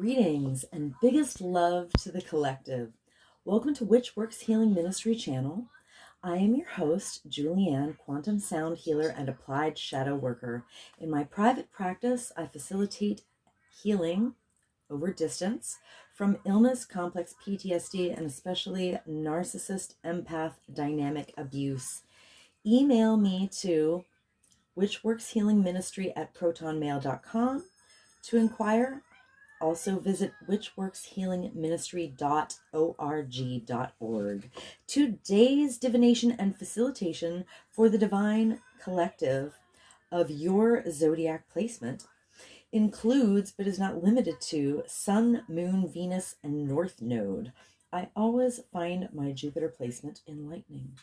Greetings and biggest love to the collective. Welcome to Witch Works Healing Ministry channel. I am your host, Julianne, quantum sound healer and applied shadow worker. In my private practice, I facilitate healing over distance from illness, complex PTSD, and especially narcissist, empath, dynamic abuse. Email me to witchworkshealingministry@protonmail.com to inquire. Also visit witchworkshealingministry.org. Today's divination and facilitation for the divine collective of your zodiac placement includes, but is not limited to, Sun, Moon, Venus, and North Node. I always find my Jupiter placement enlightening.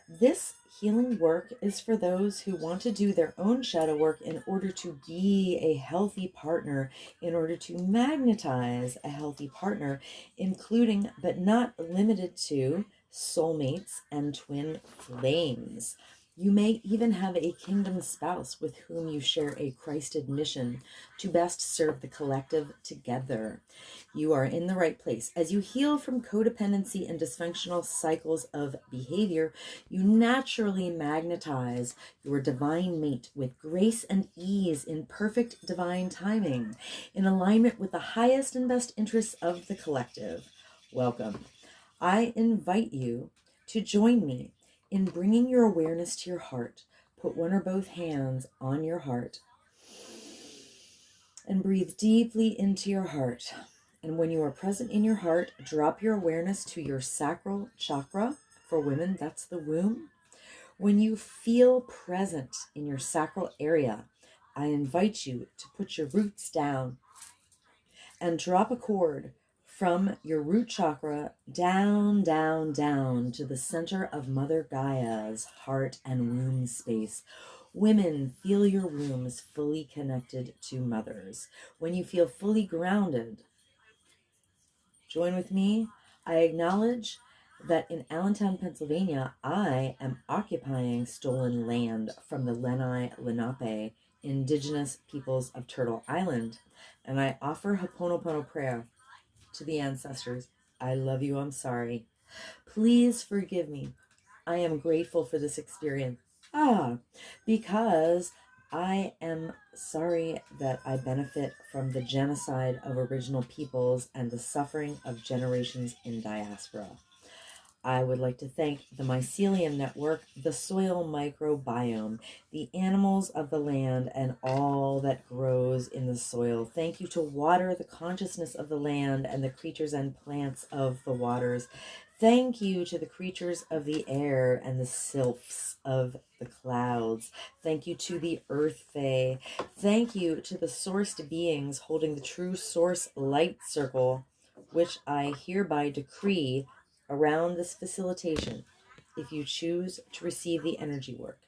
This healing work is for those who want to do their own shadow work in order to be a healthy partner, in order to magnetize a healthy partner, including but not limited to soulmates and twin flames. You may even have a kingdom spouse with whom you share a Christed mission to best serve the collective together. You are in the right place. As you heal from codependency and dysfunctional cycles of behavior, you naturally magnetize your divine mate with grace and ease in perfect divine timing, in alignment with the highest and best interests of the collective. Welcome. I invite you to join me in bringing your awareness to your heart. Put one or both hands on your heart and breathe deeply into your heart. And when you are present in your heart, drop your awareness to your sacral chakra. For women, that's the womb. When you feel present in your sacral area, I invite you to put your roots down and drop a cord from your root chakra down, down, down to the center of Mother Gaia's heart and womb space. Women, feel your wombs fully connected to mothers. When you feel fully grounded, join with me. I acknowledge that in Allentown, Pennsylvania, I am occupying stolen land from the Lenape indigenous peoples of Turtle Island, and I offer Ho'oponopono prayer to the ancestors. I love you, I'm sorry. Please forgive me. I am grateful for this experience. Because I am sorry that I benefit from the genocide of original peoples and the suffering of generations in diaspora. I would like to thank the Mycelium Network, the soil microbiome, the animals of the land, and all that grows in the soil. Thank you to water, the consciousness of the land, and the creatures and plants of the waters. Thank you to the creatures of the air and the sylphs of the clouds. Thank you to the Earth Fae. Thank you to the sourced beings holding the true source light circle, which I hereby decree around this facilitation, if you choose to receive the energy work,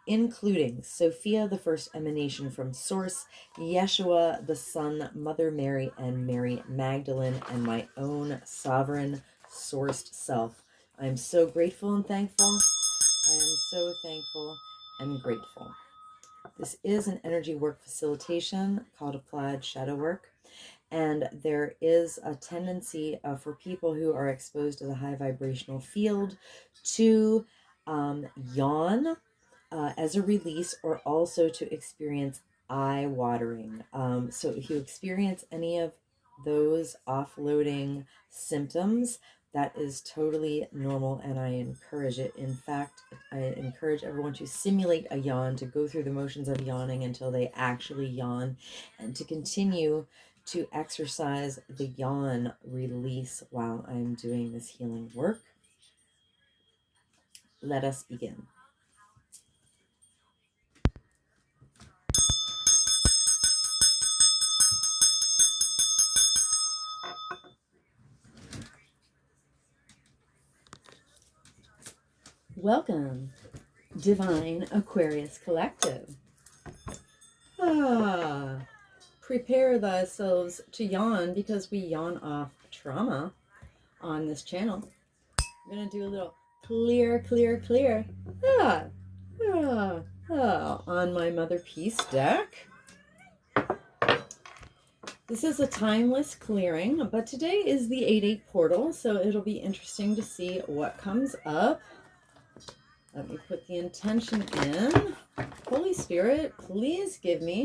including Sophia, the first emanation from Source, Yeshua, the Son, Mother Mary, and Mary Magdalene, and my own sovereign sourced self. I am so grateful and thankful. I am so thankful and grateful. This is an energy work facilitation called Applied Shadow Work. And there is a tendency for people who are exposed to the high vibrational field to yawn as a release, or also to experience eye watering. So if you experience any of those offloading symptoms, that is totally normal, and I encourage it. In fact, I encourage everyone to simulate a yawn, to go through the motions of yawning until they actually yawn, and to continue to exercise the yawn release while I'm doing this healing work. Let us begin. Welcome, Divine Aquarius Collective. Prepare thyselves to yawn, because we yawn off trauma on this channel. I'm going to do a little clear on my Mother Peace deck. This is a timeless clearing, but today is the 8-8 portal, so it'll be interesting to see what comes up. Let me put the intention in. Holy Spirit, please give me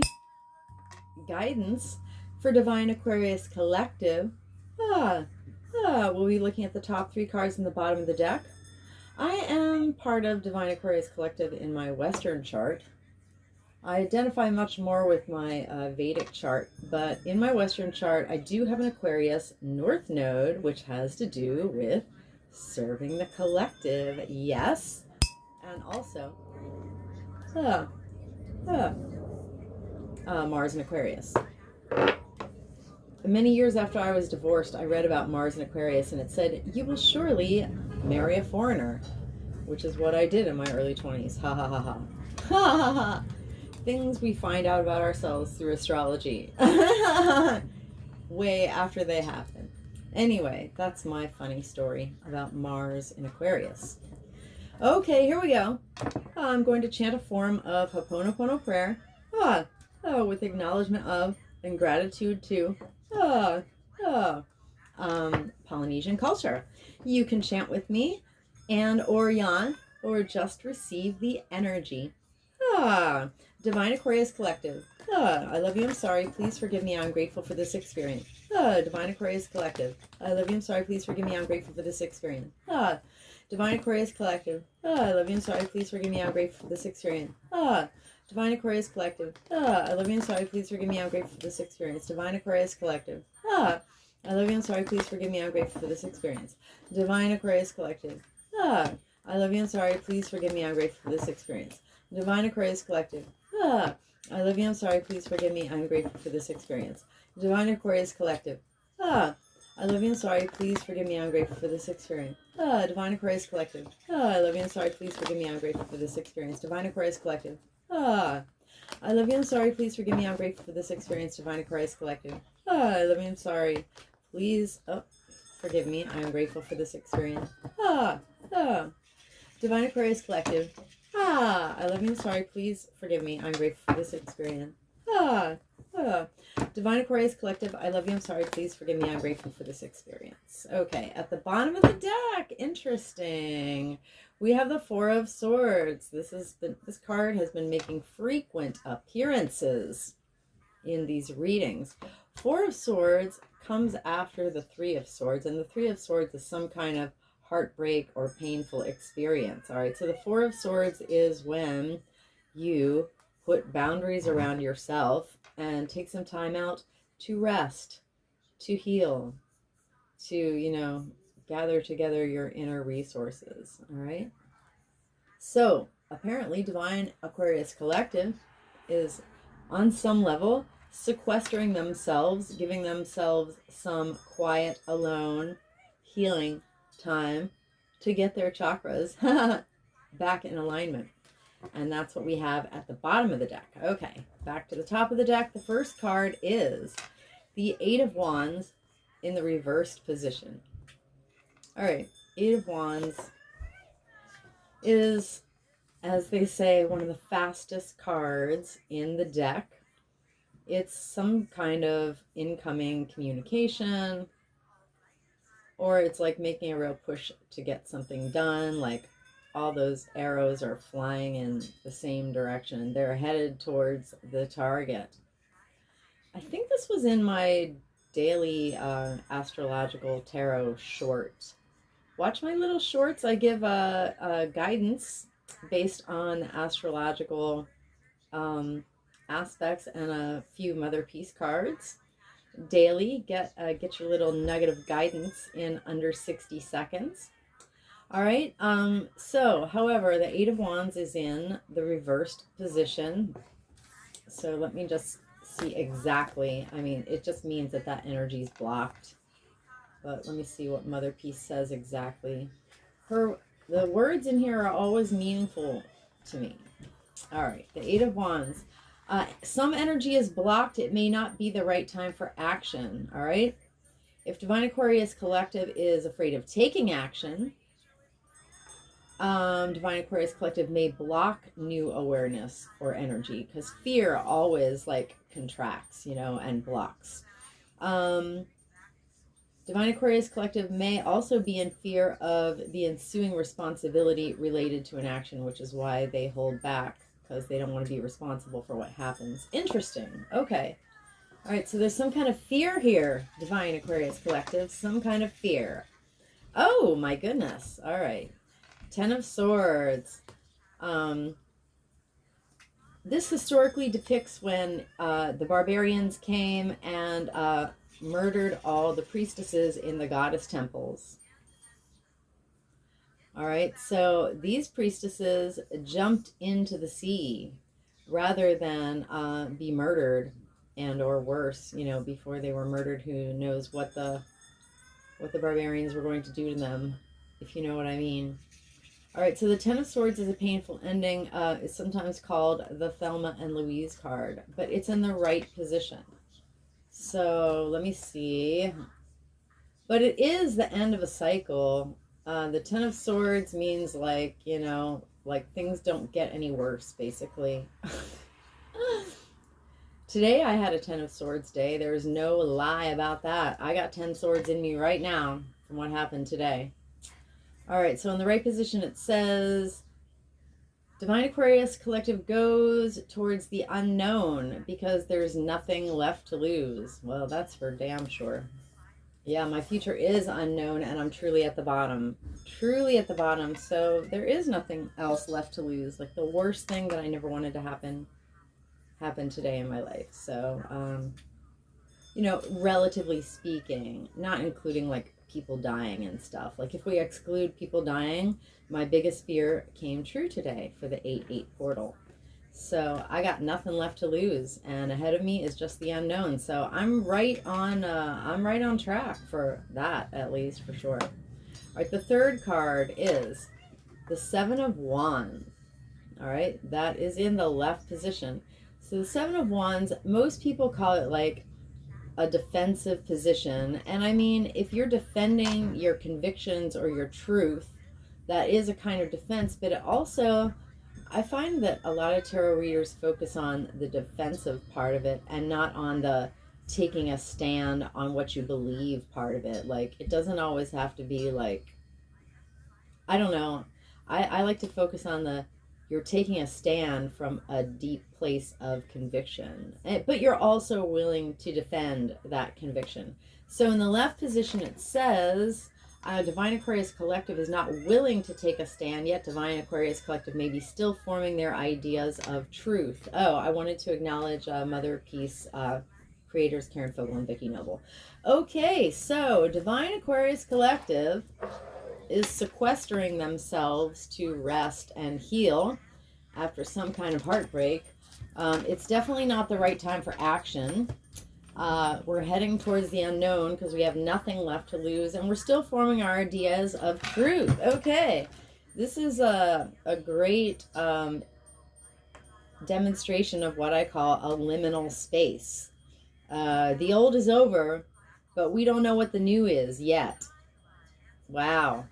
guidance for Divine Aquarius Collective. We'll be looking at the top 3 cards in the bottom of the deck. I am part of Divine Aquarius Collective in my Western chart. I identify much more with my Vedic chart, but in my Western chart, I do have an Aquarius North Node, which has to do with serving the collective. Yes. And also, Mars and Aquarius. Many years after I was divorced, I read about Mars and Aquarius, and it said, you will surely marry a foreigner, which is what I did in my early 20s. Ha ha ha ha. Ha ha ha. Things we find out about ourselves through astrology way after they happen. Anyway, that's my funny story about Mars in Aquarius. Okay, here we go. I'm going to chant a form of Ho'oponopono prayer with acknowledgement of and gratitude to Polynesian culture. You can chant with me and or yawn or just receive the energy. Divine Aquarius Collective. I love you, I'm sorry, please forgive me, I'm grateful for this experience. Divine Aquarius Collective. I love you, I'm sorry, please forgive me, I'm grateful for this experience. Divine Aquarius Collective. I love you, I'm sorry, please forgive me, I'm grateful for this experience. Divine Aquarius Collective. I love you, I'm sorry, please forgive me, I'm grateful for this experience. Divine Aquarius Collective. I love you, I'm sorry, please forgive me, I'm grateful for this experience. Divine Aquarius Collective. I love you, I'm sorry, please forgive me, I'm grateful for this experience. Divine Aquarius Collective. I love you, I'm sorry, please forgive me, I'm grateful for this experience. Divine Aquarius Collective. I love you, I'm sorry, please forgive me, I'm grateful for this experience. Divine Aquarius Collective. I love you, I'm sorry, please forgive me, I'm grateful for this experience. Divine Aquarius Collective. I love you, I'm sorry, please forgive me, I'm grateful for this experience. Divine Aquarius Collective. I love you, I'm sorry, please forgive me, I'm grateful for this experience. Divine Aquarius Collective. I love you, I'm sorry, please forgive me, I'm grateful for this experience. Divine Aquarius Collective, I love you, I'm sorry, please forgive me, I'm grateful for this experience. Okay, at the bottom of the deck, interesting. We have the Four of Swords. This card has been making frequent appearances in these readings. Four of Swords comes after the Three of Swords, and the Three of Swords is some kind of heartbreak or painful experience. All right, so the Four of Swords is when you put boundaries around yourself and take some time out to rest, to heal, to, gather together your inner resources. All right. So apparently Divine Aquarius Collective is on some level sequestering themselves, giving themselves some quiet, alone, healing time to get their chakras back in alignment. And that's what we have at the bottom of the deck. Okay, back to the top of the deck. The first card is the Eight of Wands in the reversed position. All right, Eight of Wands is, as they say, one of the fastest cards in the deck. It's some kind of incoming communication, or it's like making a real push to get something done, like all those arrows are flying in the same direction. They're headed towards the target. I think this was in my daily astrological tarot short. Watch my little shorts. I give a guidance based on astrological aspects and a few Mother Peace cards daily. Get your little nugget of guidance in under 60 seconds. All right. So, however, the Eight of Wands is in the reversed position. So let me just see exactly. I mean, it just means that energy is blocked. But let me see what Mother Peace says exactly. The words in here are always meaningful to me. All right, the Eight of Wands. Some energy is blocked. It may not be the right time for action. All right. If Divine Aquarius Collective is afraid of taking action, Divine Aquarius Collective may block new awareness or energy, because fear always contracts, and blocks. Divine Aquarius Collective may also be in fear of the ensuing responsibility related to an action, which is why they hold back, because they don't want to be responsible for what happens. Interesting. Okay. All right, so there's some kind of fear here, Divine Aquarius Collective. Some kind of fear. Oh, my goodness. All right. Ten of Swords. This historically depicts when the barbarians came and murdered all the priestesses in the goddess temples. All right, so these priestesses jumped into the sea rather than be murdered, and or worse, you know, before they were murdered. Who knows what the barbarians were going to do to them, if you know what I mean. All right, so the Ten of Swords is a painful ending. It's sometimes called the Thelma and Louise card, but it's in the right position. So let me see. But it is the end of a cycle. The Ten of Swords means, like, you know, like things don't get any worse, basically. Today I had a Ten of Swords day. There's no lie about that. I got 10 swords in me right now from what happened today. All right, so in the right position it says, Divine Aquarius Collective goes towards the unknown because there's nothing left to lose. Well, that's for damn sure. Yeah, my future is unknown and I'm truly at the bottom. Truly at the bottom. So there is nothing else left to lose. Like the worst thing that I never wanted to happen happened today in my life. So, you know, relatively speaking, not including like people dying and stuff. Like if we exclude people dying, my biggest fear came true today for the 8-8 portal. So I got nothing left to lose, and ahead of me is just the unknown. So I'm right on track for that, at least, for sure. All right, the third card is the Seven of Wands. All right, that is in the left position. So the Seven of Wands, most people call it like a defensive position. And I mean, if you're defending your convictions or your truth, that is a kind of defense. But it also, I find that a lot of tarot readers focus on the defensive part of it and not on the taking a stand on what you believe part of it. Like, it doesn't always have to be like, I don't know. I like to focus on the, you're taking a stand from a deep place of conviction, but you're also willing to defend that conviction. So in the left position, it says, Divine Aquarius Collective is not willing to take a stand yet. Divine Aquarius Collective may be still forming their ideas of truth. Oh, I wanted to acknowledge Mother Peace creators Karen Fogel and Vicki Noble. Okay, so Divine Aquarius Collective is sequestering themselves to rest and heal after some kind of heartbreak. It's definitely not the right time for action. We're heading towards the unknown because we have nothing left to lose, and we're still forming our ideas of truth. Okay, this is a great demonstration of what I call a liminal space. The old is over, but we don't know what the new is yet. Wow.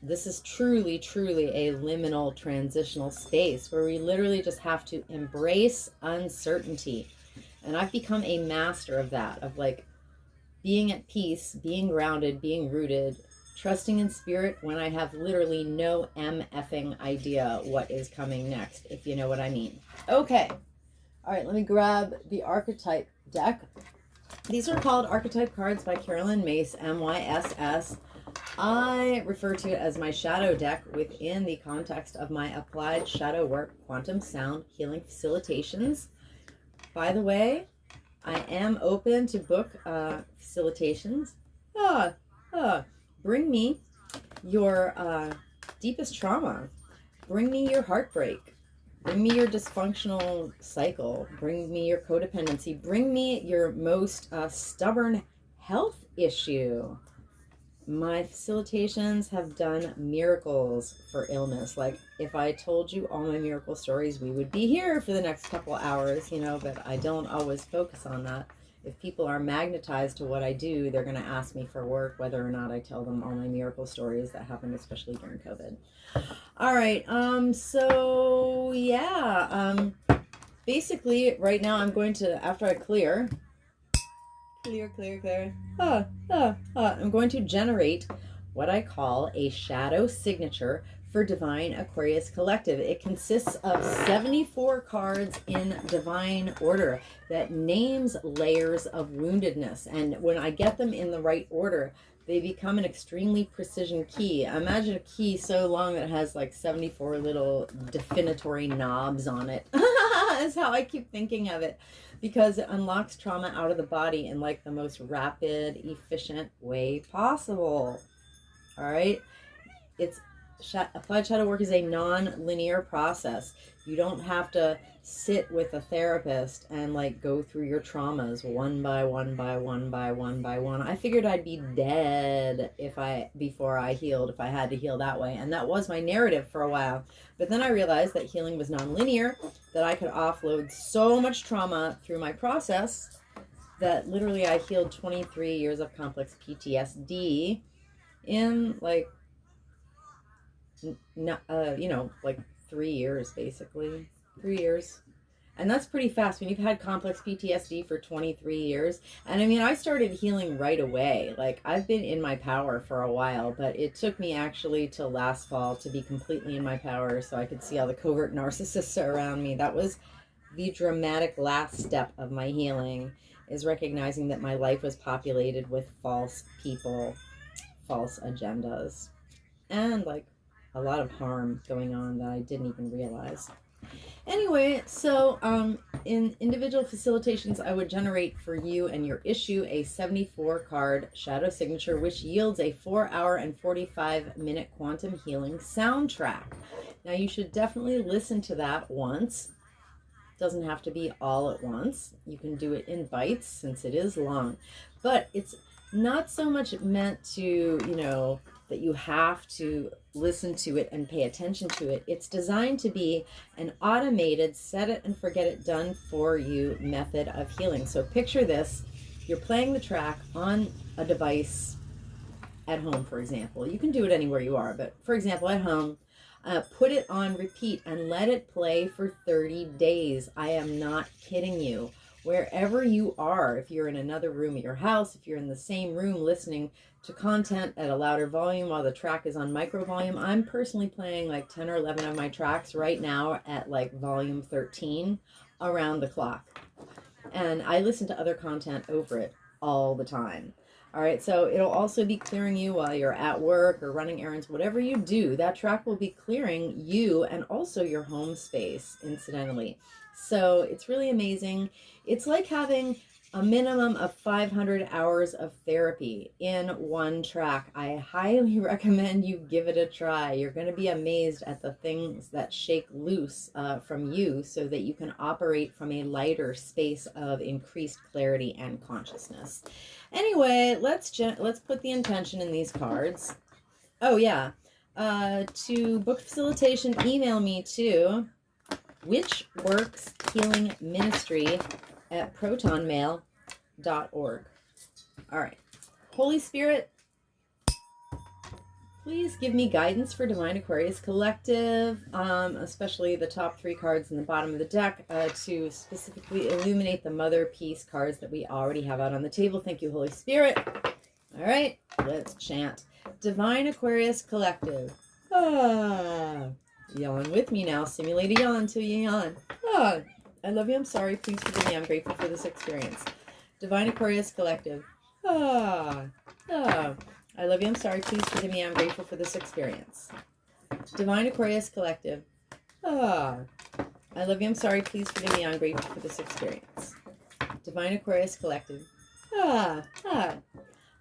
This is truly, truly a liminal transitional space where we literally just have to embrace uncertainty. And I've become a master of that, of like being at peace, being grounded, being rooted, trusting in spirit when I have literally no MFing idea what is coming next, if you know what I mean. Okay. All right, let me grab the archetype deck. These are called archetype cards by Carolyn Mace, MYSS. I refer to it as my shadow deck within the context of my applied shadow work, quantum sound healing facilitations. By the way, I am open to book facilitations. Bring me your deepest trauma. Bring me your heartbreak. Bring me your dysfunctional cycle. Bring me your codependency. Bring me your most stubborn health issue. My facilitations have done miracles for illness. Like, if I told you all my miracle stories, we would be here for the next couple hours, you know, but I don't always focus on that. If people are magnetized to what I do, they're going to ask me for work, whether or not I tell them all my miracle stories that happened, especially during COVID. All right. So yeah, basically right now I'm going to, after I clear, Clear, clear, clear. I'm going to generate what I call a shadow signature for Divine Aquarius Collective. It consists of 74 cards in divine order that names layers of woundedness. And when I get them in the right order, they become an extremely precision key. Imagine a key so long that it has like 74 little definitory knobs on it. That's how I keep thinking of it, because it unlocks trauma out of the body in like the most rapid, efficient way possible. All right. Applied shadow work is a non-linear process. You don't have to sit with a therapist and like go through your traumas one by one by one by one by one. I figured I'd be dead before I healed, if I had to heal that way. And that was my narrative for a while. But then I realized that healing was non-linear, that I could offload so much trauma through my process that literally I healed 23 years of complex PTSD in like like 3 years, basically 3 years. And that's pretty fast when you've had complex PTSD for 23 years. And I mean, I started healing right away. Like, I've been in my power for a while, but it took me actually till last fall to be completely in my power so I could see all the covert narcissists around me. That was the dramatic last step of my healing, is recognizing that my life was populated with false people, false agendas, and like a lot of harm going on that I didn't even realize. Anyway, so in individual facilitations, I would generate for you and your issue a 74 card shadow signature, which yields a 4-hour and 45-minute quantum healing soundtrack. Now, you should definitely listen to that once. It doesn't have to be all at once. You can do it in bites since it is long, but it's not so much meant to, that you have to listen to it and pay attention to it. It's designed to be an automated set it and forget it done for you method of healing. So picture this: you're playing the track on a device at home, for example. You can do it anywhere you are, but for example, at home, put it on repeat and let it play for 30 days. I am not kidding you. Wherever you are, if you're in another room at your house, if you're in the same room listening to content at a louder volume while the track is on micro volume. I'm personally playing like 10 or 11 of my tracks right now at like volume 13 around the clock. And I listen to other content over it all the time. All right, so it'll also be clearing you while you're at work or running errands. Whatever you do, that track will be clearing you and also your home space, incidentally. So it's really amazing. It's like having a minimum of 500 hours of therapy in one track. I highly recommend you give it a try. You're going to be amazed at the things that shake loose from you so that you can operate from a lighter space of increased clarity and consciousness. Anyway, let's put the intention in these cards. Oh yeah, to book facilitation, email me to witchworkshealingministry@protonmail.org. All right, Holy Spirit, please give me guidance for Divine Aquarius Collective, especially the top 3 cards in the bottom of the deck, to specifically illuminate the Mother Peace cards that we already have out on the table. Thank you, Holy Spirit. All right, let's chant. Divine Aquarius Collective. Yawn with me now. Simulate a yawn till you yawn. I love you. I'm sorry. Please forgive me. I'm grateful for this experience. Divine Aquarius Collective. I love you. I'm sorry. Please forgive me. I'm grateful for this experience. Divine Aquarius Collective. I love you. I'm sorry. Please forgive me. I'm grateful for this experience. Divine Aquarius Collective. I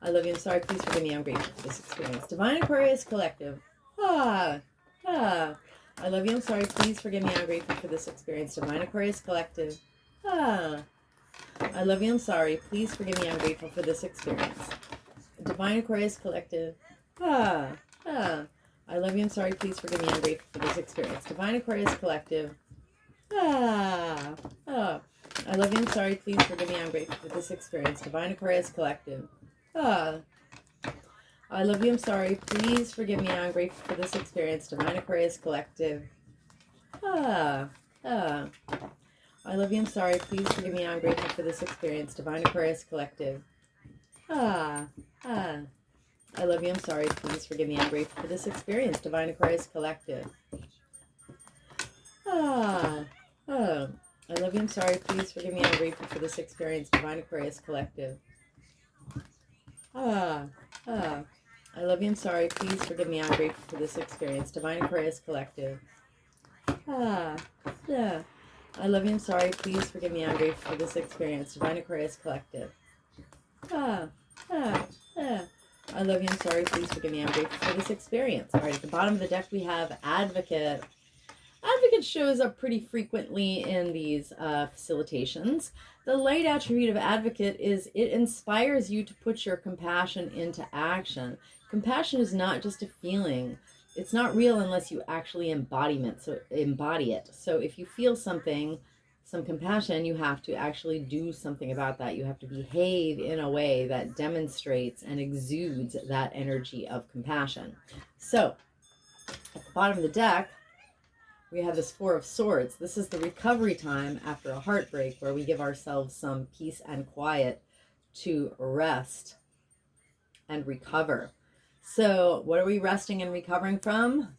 love you. I'm sorry. Please forgive me. I'm grateful for this experience. Divine Aquarius Collective. I love you. I'm sorry. Please forgive me. I'm grateful for this experience. Divine Aquarius Collective. I love you. I'm sorry. Please forgive me. I'm grateful for this experience. Divine Aquarius Collective. I love you. I'm sorry. Please forgive me. I'm grateful for this experience. Divine Aquarius Collective. I love you. I'm sorry. Please forgive me. I'm grateful for this experience. Divine Aquarius Collective. I love you. I'm sorry. Please forgive me. I'm grateful for this experience. Divine Aquarius Collective. I love you. I'm sorry. Please forgive me. I'm grateful for this experience. Divine Aquarius Collective. Ah, ah. I love you, I'm sorry, please forgive me, I'm grateful for this experience. Divine Aquarius Collective. Ah, ah. I love you, I'm sorry, please forgive me, I'm grateful for this experience. Divine Aquarius Collective. Ah, ah. I love you, I'm sorry, please forgive me, I'm grateful for this experience. Divine Aquarius Collective. Ah, yeah. I love you, I'm sorry, please forgive me, I'm grateful for this experience. Divine Aquarius Collective. Ah, ah, ah. I love you, I'm sorry, please forgive me, I'm grateful for this experience. All right, at the bottom of the deck we have Advocate. Advocate shows up pretty frequently in these facilitations. The light attribute of Advocate is it inspires you to put your compassion into action. Compassion is not just a feeling. It's not real unless you actually embody it. So if you feel something, some compassion, you have to actually do something about that. You have to behave in a way that demonstrates and exudes that energy of compassion. So at the bottom of the deck, we have this Four of Swords. This is the recovery time after a heartbreak where we give ourselves some peace and quiet to rest and recover. So what are we resting and recovering from?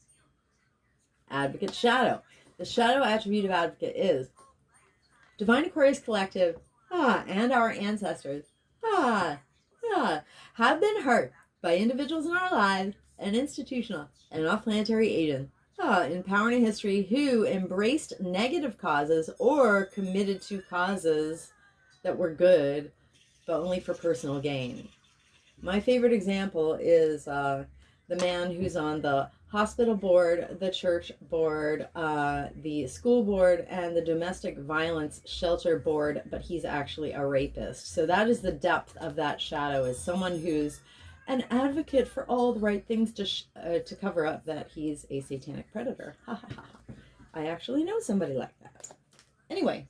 Advocate shadow. The shadow attribute of Advocate is Divine Aquarius Collective, and our ancestors, have been hurt by individuals in our lives and institutional and off-planetary agents in power and history who embraced negative causes or committed to causes that were good, but only for personal gain. My favorite example is the man who's on the hospital board, the church board, the school board, and the domestic violence shelter board, but he's actually a rapist. So that is the depth of that shadow, is someone who's an advocate for all the right things to cover up that he's a satanic predator. I actually know somebody like that. Anyway,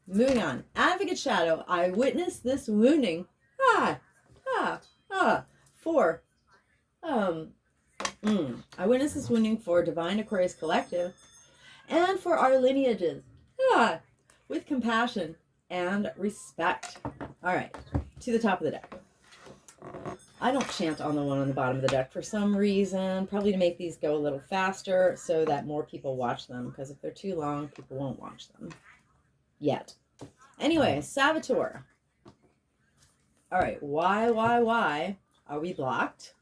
moving on. Advocate shadow. I witnessed this wounding. For I witnessed this wounding for Divine Aquarius Collective and for our lineages, with compassion and respect. All right, to the top of the deck. I don't chant on the one on the bottom of the deck for some reason, probably to make these go a little faster so that more people watch them, because if they're too long, people won't watch them yet. Anyway, Saboteur. All right, why are we blocked?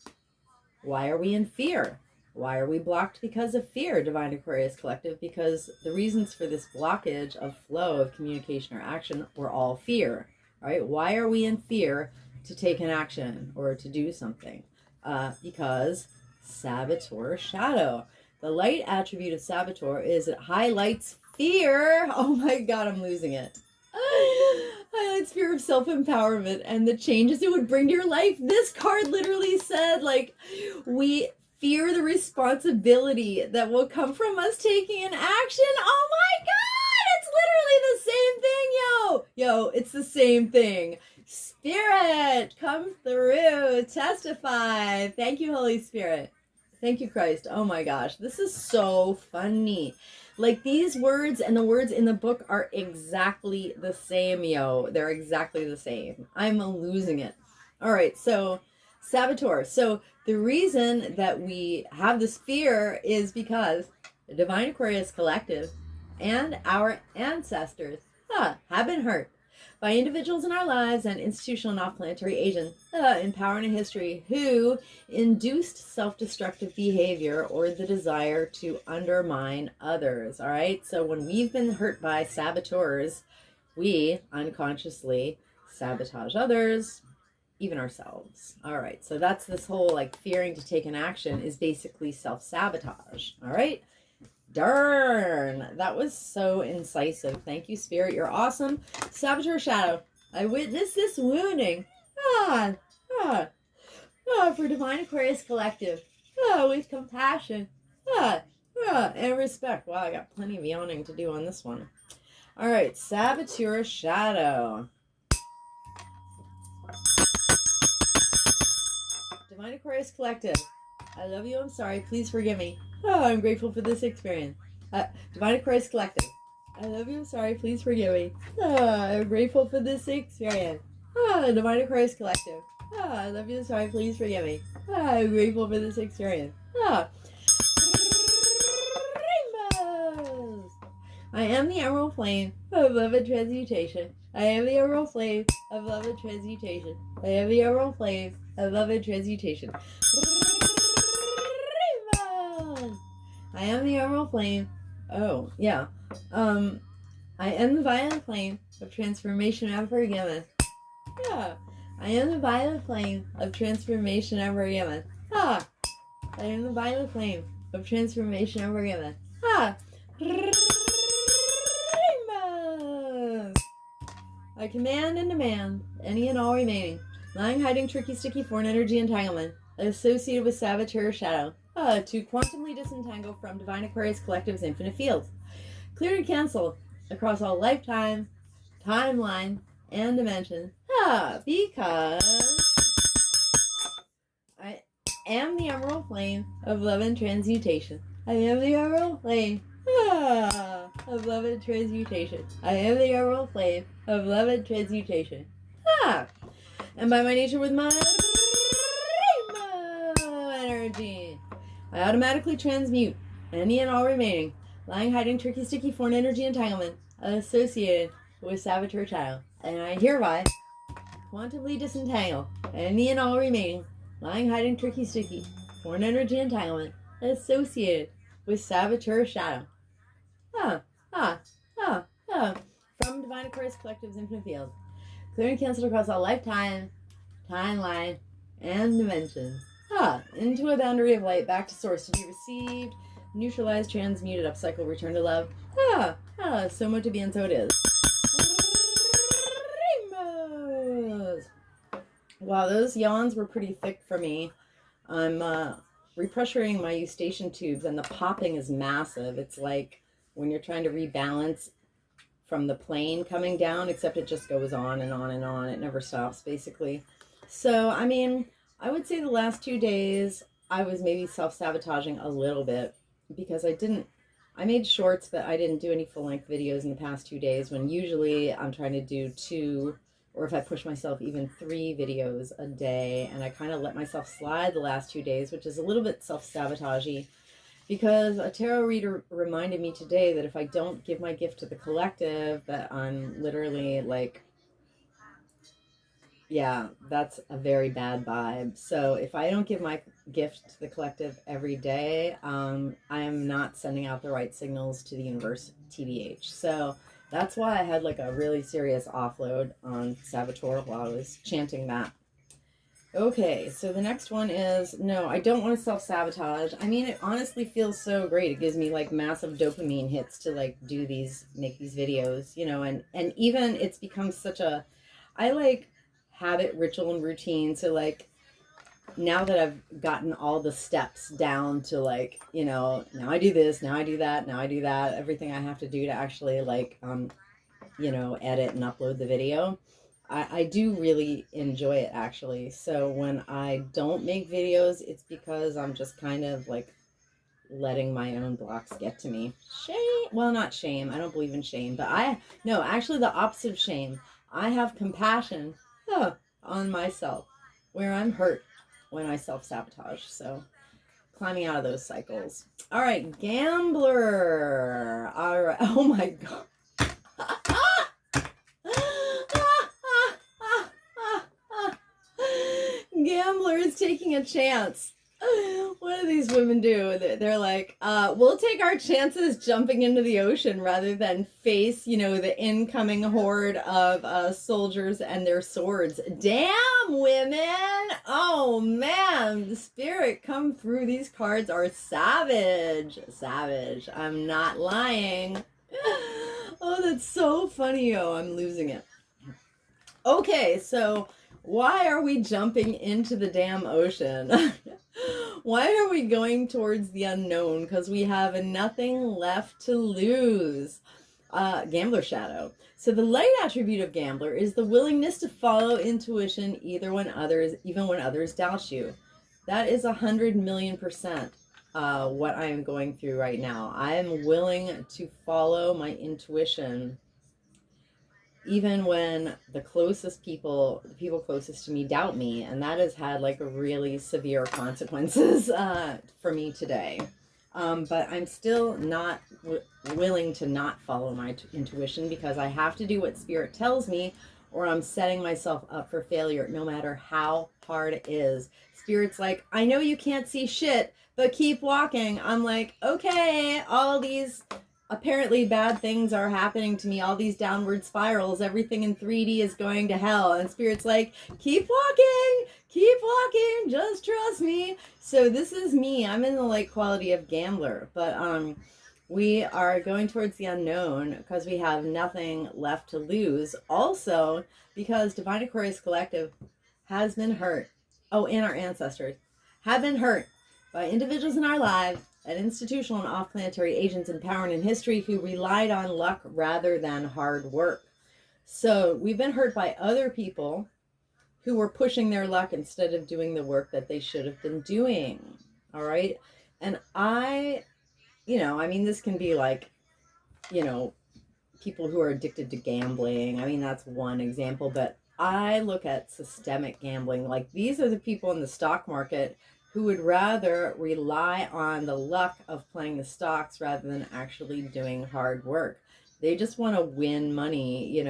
Why are we in fear? Why are we blocked because of fear, Divine Aquarius Collective? Because the reasons for this blockage of flow of communication or action were all fear. All right, why are we in fear to take an action or to do something? Because Saboteur shadow. The light attribute of Saboteur is it highlights fear. Oh my God, I'm losing it. Highlights fear of self-empowerment and the changes it would bring to your life. This card literally said, like, we fear the responsibility that will come from us taking an action. Oh my God, it's literally the same thing, yo, it's the same thing. Spirit, come through, testify. Thank you, Holy Spirit. Thank you, Christ. Oh my gosh, this is so funny. Like, these words and the words in the book are exactly the same, yo. They're exactly the same. I'm losing it. All right, so Saboteur. So the reason that we have this fear is because the Divine Aquarius Collective and our ancestors have been hurt by individuals in our lives and institutional and off-planetary agents in power and in history who induced self-destructive behavior or the desire to undermine others. All right, so when we've been hurt by saboteurs, we unconsciously sabotage others, even ourselves. All right, so that's this whole, like, fearing to take an action is basically self-sabotage. All right. Darn, that was so incisive. Thank you, Spirit. You're awesome. Saboteur shadow. I witnessed this wounding. For Divine Aquarius Collective. With compassion. And respect. Wow, I got plenty of yawning to do on this one. All right, Saboteur shadow. Divine Aquarius Collective. I love you. I'm sorry. Please forgive me. I'm grateful for this experience. Divine Aquarius Collective. I love you. I'm sorry. Please forgive me. I'm grateful for this experience. Divine Aquarius Collective. I love you, sorry, please forgive me. I'm grateful for this experience. Rainbows! I am the emerald flame of love and transmutation. I am the emerald flame of love and transmutation. I am the emerald flame of love and transmutation. Rainbows! I am the emerald flame. Oh, yeah. I am the violet flame of transformation ever given. Yeah. I am the violet flame of transformation ever given. Ah. I am the violet flame of transformation ever given. Ah. Rainbows! I command and demand any and all remaining, lying, hiding, tricky, sticky, foreign energy entanglement associated with saboteur shadow to quantumly disentangle from divine Aquarius collective's infinite fields. Clear and cancel across all lifetime, timeline, and dimension. Because I am the emerald flame of love and transmutation. I am the emerald flame of love and transmutation. I am the emerald flame of love and transmutation. And by my nature with my rainbow energy, I automatically transmute any and all remaining lying, hiding, tricky, sticky, foreign energy entanglement associated with saboteur child. And I hereby quantumly disentangle any and all remaining lying, hiding, tricky, sticky, foreign energy entanglement associated with saboteur shadow. From Divine Aquarius Collective's infinite field. Clear and cancel across all lifetime, timeline, and dimension. Into a boundary of light, back to source to be received, neutralized, transmuted, upcycle, return to love. So much to be and so it is. Rainbows! Wow, those yawns were pretty thick for me. I'm repressuring my eustachian tubes and the popping is massive. It's like when you're trying to rebalance from the plane coming down, except it just goes on and on and on. It never stops, basically. So, I mean, I would say the last 2 days I was maybe self-sabotaging a little bit because I made shorts, but I didn't do any full-length videos in the past 2 days when usually I'm trying to do 2, or if I push myself, even 3 videos a day. And I kind of let myself slide the last 2 days, which is a little bit self-sabotagey. Because a tarot reader reminded me today that if I don't give my gift to the collective, that I'm literally like, yeah, that's a very bad vibe. So if I don't give my gift to the collective every day, I am not sending out the right signals to the universe, TBH. So that's why I had like a really serious offload on Saboteur while I was chanting that. Okay, so the next one is, no, I don't want to self-sabotage. I mean, it honestly feels so great. It gives me like massive dopamine hits to like make these videos, you know, and even it's become such a, I like habit, ritual, and routine. So like now that I've gotten all the steps down to like, you know, now I do this, now I do that, now I do that, everything I have to do to actually like, you know, edit and upload the video. I do really enjoy it actually. So when I don't make videos, it's because I'm just kind of like letting my own blocks get to me. Shame. Well, not shame. I don't believe in shame, but no, actually the opposite of shame. I have compassion on myself where I'm hurt when I self-sabotage. So climbing out of those cycles. All right, gambler. All right. Oh my God. Gambler is taking a chance. What do these women do? They're like, we'll take our chances jumping into the ocean rather than face, you know, the incoming horde of soldiers and their swords. Damn, women! Oh, man. The spirit come through. These cards are savage. Savage. I'm not lying. Oh, that's so funny. Oh, I'm losing it. Okay, so why are we jumping into the damn ocean? Why are we going towards the unknown? Because we have nothing left to lose. Gambler shadow. So the light attribute of gambler is the willingness to follow intuition even when others doubt you. That is 100,000,000% what I am going through right now. I am willing to follow my intuition even when the people closest to me doubt me, and that has had like really severe consequences for me today. But I'm still not willing to not follow my intuition, because I have to do what spirit tells me, or I'm setting myself up for failure, no matter how hard it is. Spirit's like, I know you can't see shit, but keep walking. I'm like, okay, all these apparently bad things are happening to me, all these downward spirals, everything in 3D is going to hell, and spirit's like, keep walking, just trust me. So this is me. I'm in the light quality of gambler, but we are going towards the unknown because we have nothing left to lose. Also, because Divine Aquarius Collective has been hurt. Oh, and our ancestors have been hurt by individuals in our lives and institutional and off-planetary agents in power and in history who relied on luck rather than hard work. So we've been hurt by other people who were pushing their luck instead of doing the work that they should have been doing. All right. And this can be like, people who are addicted to gambling. I mean, that's one example, but I look at systemic gambling. Like, these are the people in the stock market who would rather rely on the luck of playing the stocks rather than actually doing hard work. They just want to win money,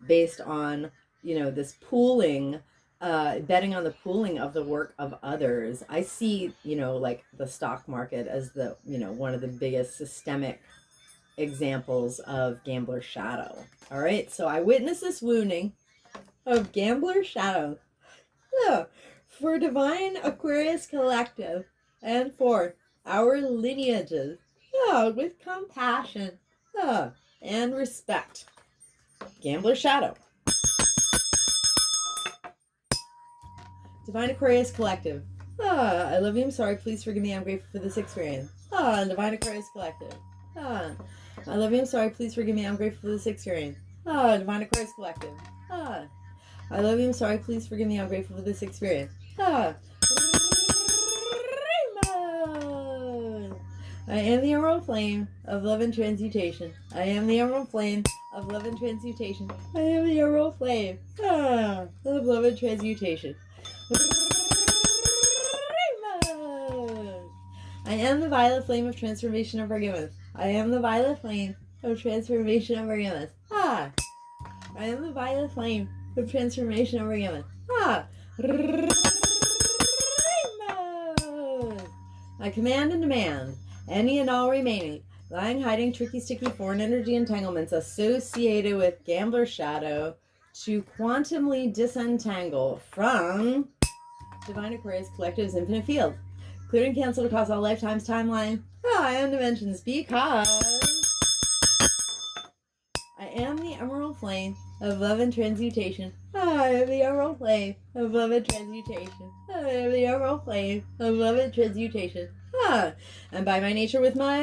based on, this pooling, betting on the pooling of the work of others. I see, like the stock market as the, one of the biggest systemic examples of gambler shadow. All right, so I witnessed this wounding of gambler shadow. Yeah. For Divine Aquarius Collective and for our lineages, with compassion and respect. Gambler shadow. Divine Aquarius Collective. I love you, I'm sorry, please forgive me, I'm grateful for this experience. Divine Aquarius Collective. I love you, I'm sorry, please forgive me, I'm grateful for this experience. Divine Aquarius Collective. I love you, I'm sorry, please forgive me, I'm grateful for this experience. I am the emerald flame of love and transmutation. I am the emerald flame of love and transmutation. I am the emerald flame of love and transmutation. I am the violet flame of transformation and forgiveness. I am the violet flame of transformation and forgiveness. I am the violet flame of transformation and forgiveness. I command and demand any and all remaining lying, hiding, tricky, sticky, foreign energy entanglements associated with gambler shadow to quantumly disentangle from Divine Aquarius Collective's infinite field. Clear and cancel across all lifetimes, timeline, and dimensions, because I am the emerald flame of love and transmutation. I am the emerald flame of love and transmutation. I am the emerald flame of love and transmutation. And by my nature, with my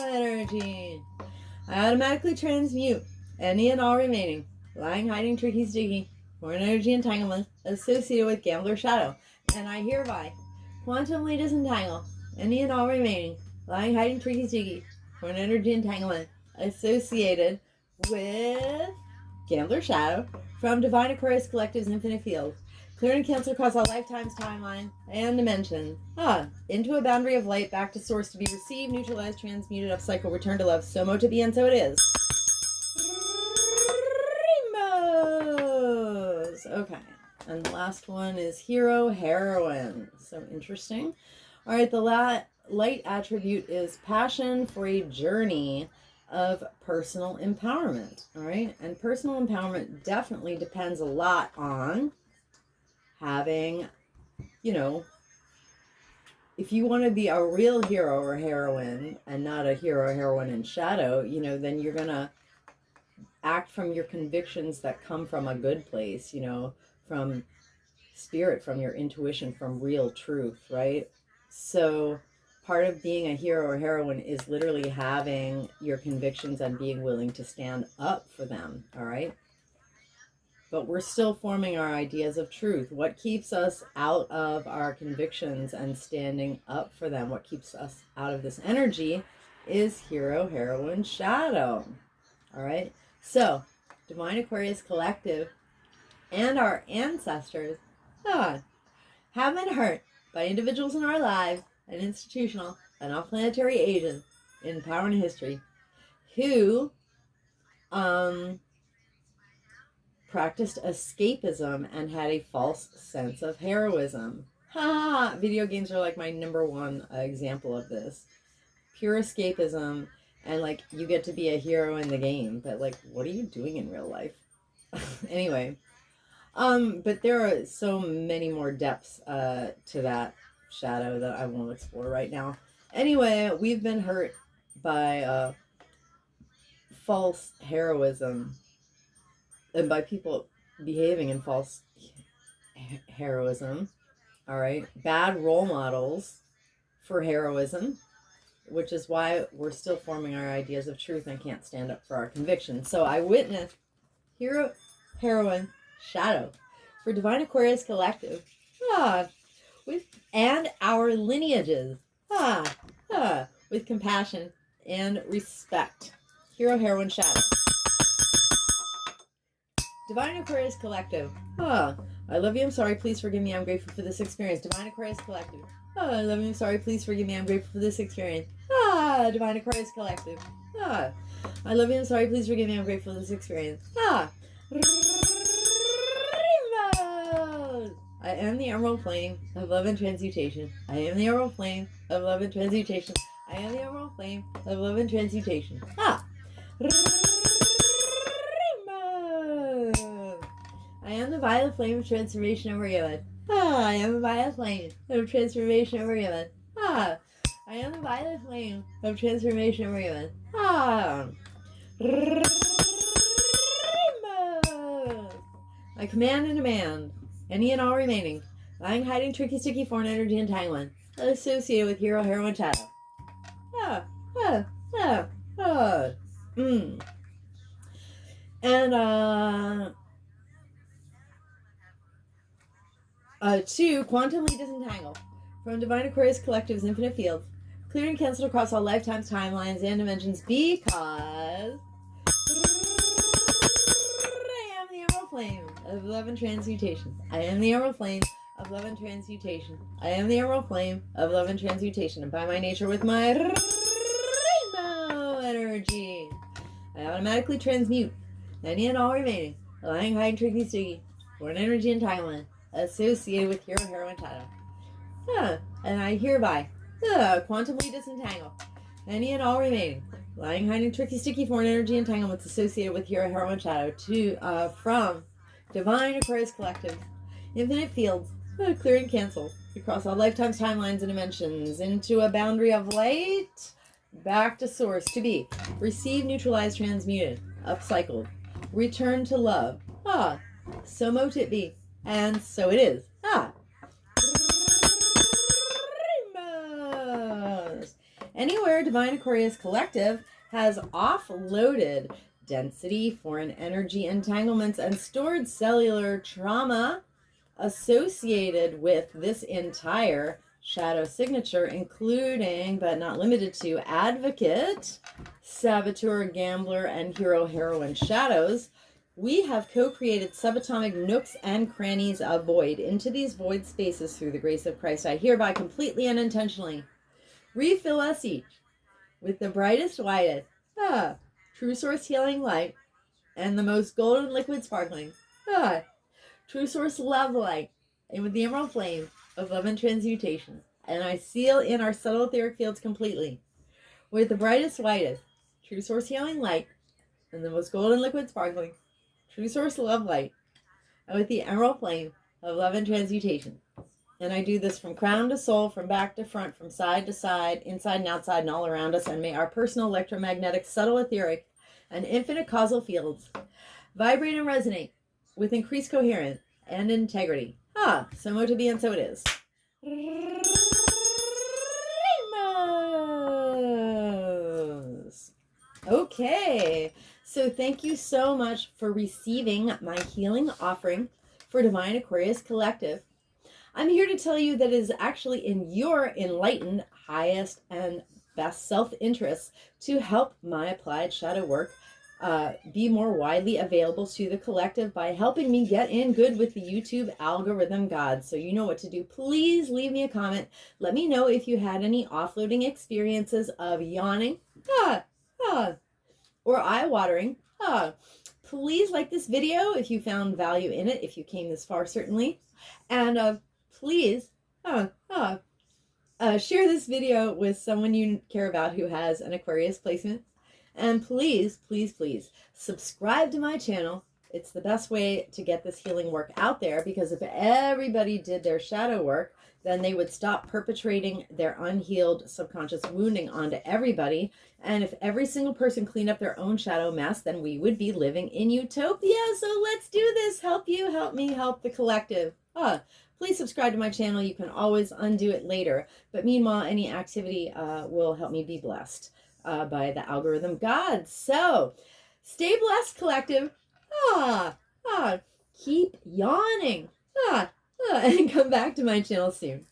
energy, I automatically transmute any and all remaining lying, hiding, tricky, sticky, foreign energy entanglements associated with gambler shadow. And I hereby quantumly disentangle any and all remaining lying, hiding, tricky, sticky, foreign energy entanglement associated with gambler shadow from Divine Aquarius Collective's infinite field. Clear and cancel across all lifetimes, timeline, and dimension. Into a boundary of light, back to source, to be received, neutralized, transmuted, upcycle, return to love, so mo to be, and so it is. Rainbows. Okay. And the last one is hero, heroine. So interesting. All right, the light attribute is passion for a journey of personal empowerment. All right, and personal empowerment definitely depends a lot on having, if you want to be a real hero or heroine and not a hero or heroine in shadow, then you're going to act from your convictions that come from a good place, from spirit, from your intuition, from real truth, right? So part of being a hero or heroine is literally having your convictions and being willing to stand up for them, all right? But we're still forming our ideas of truth. What keeps us out of our convictions and standing up for them, what keeps us out of this energy, is hero, heroine, shadow. All right. So, Divine Aquarius Collective and our ancestors have been hurt by individuals in our lives and institutional and off-planetary agents in power and history who practiced escapism and had a false sense of heroism. Video games are like my number one example of this. Pure escapism, and like you get to be a hero in the game, but like what are you doing in real life? Anyway, but there are so many more depths to that shadow that I won't explore right now. Anyway, we've been hurt by false heroism and by people behaving in false heroism. All right, bad role models for heroism, which is why we're still forming our ideas of truth and can't stand up for our convictions. So I witnessed hero, heroine, shadow for Divine Aquarius Collective, and our lineages, with compassion and respect. Hero, heroine, shadow. Divine Aquarius Collective. I love you, I'm sorry, please forgive me, I'm grateful for this experience. Divine Aquarius Collective. I love you, I'm sorry, please forgive me, I'm grateful for this experience. Divine Aquarius Collective. I love you, I'm sorry, please forgive me, I'm grateful for this experience. I am the emerald flame of love and transmutation. I am the emerald flame of love and transmutation. I am the emerald flame of love and transmutation. I am the violet flame of transformation over Yemen. I am the violet flame of transformation over Yemen. I am the violet flame of transformation over Yemen. I command and demand any and all remaining lying, hiding, tricky, sticky, foreign energy entanglement associated with hero, heroine, shadow. And to quantumly disentangle from Divine Aquarius Collective's infinite fields, clear and cancelled across all lifetimes, timelines, and dimensions, because I am the emerald flame of love and transmutation. I am the emerald flame of love and transmutation. I am the emerald flame of love and transmutation. And by my nature, with my rainbow energy, I automatically transmute any and all remaining lying, hiding, tricky, sticky, foreign energy entanglement associated with hero, heroine, shadow. And I hereby quantumly disentangle any and all remaining lying, hiding, tricky, sticky, foreign energy entanglements associated with hero, heroine, shadow from Divine Aquarius Collective infinite fields, clear and cancelled across all lifetimes, timelines, and dimensions into a boundary of light, back to source, to be received, neutralized, transmuted, upcycled, return to love. So mote it be, and so it is. Anywhere Divine Aquarius Collective has offloaded density, foreign energy entanglements, and stored cellular trauma associated with this entire shadow signature, including but not limited to advocate, saboteur, gambler, and hero, heroine shadows, we have co-created subatomic nooks and crannies of void. Into these void spaces, through the grace of Christ, I hereby completely and intentionally refill us each with the brightest, widest, true source healing light, and the most golden liquid sparkling, true source love light, and with the emerald flame of love and transmutation. And I seal in our subtle etheric fields completely with the brightest, whitest, true source healing light, and the most golden liquid sparkling, true source love light, and with the emerald flame of love and transmutation. And I do this from crown to soul, from back to front, from side to side, inside and outside, and all around us. And may our personal electromagnetic, subtle etheric, and infinite causal fields vibrate and resonate with increased coherence and integrity. So mote it be, and so it is. Okay, so thank you so much for receiving my healing offering for Divine Aquarius Collective. I'm here to tell you that it is actually in your enlightened, highest, and best self-interest to help my applied shadow work be more widely available to the collective by helping me get in good with the YouTube algorithm gods. So you know what to do. Please leave me a comment. Let me know if you had any offloading experiences of yawning or eye-watering. Please like this video if you found value in it, if you came this far, certainly. And please share this video with someone you care about who has an Aquarius placement. And please, please, please subscribe to my channel. It's the best way to get this healing work out there, because if everybody did their shadow work, then they would stop perpetrating their unhealed subconscious wounding onto everybody. And if every single person cleaned up their own shadow mess, then we would be living in utopia. So let's do this. Help you, help me, help the collective. Please subscribe to my channel. You can always undo it later. But meanwhile, any activity will help me be blessed by the algorithm gods. So stay blessed, collective. Keep yawning. And come back to my channel soon.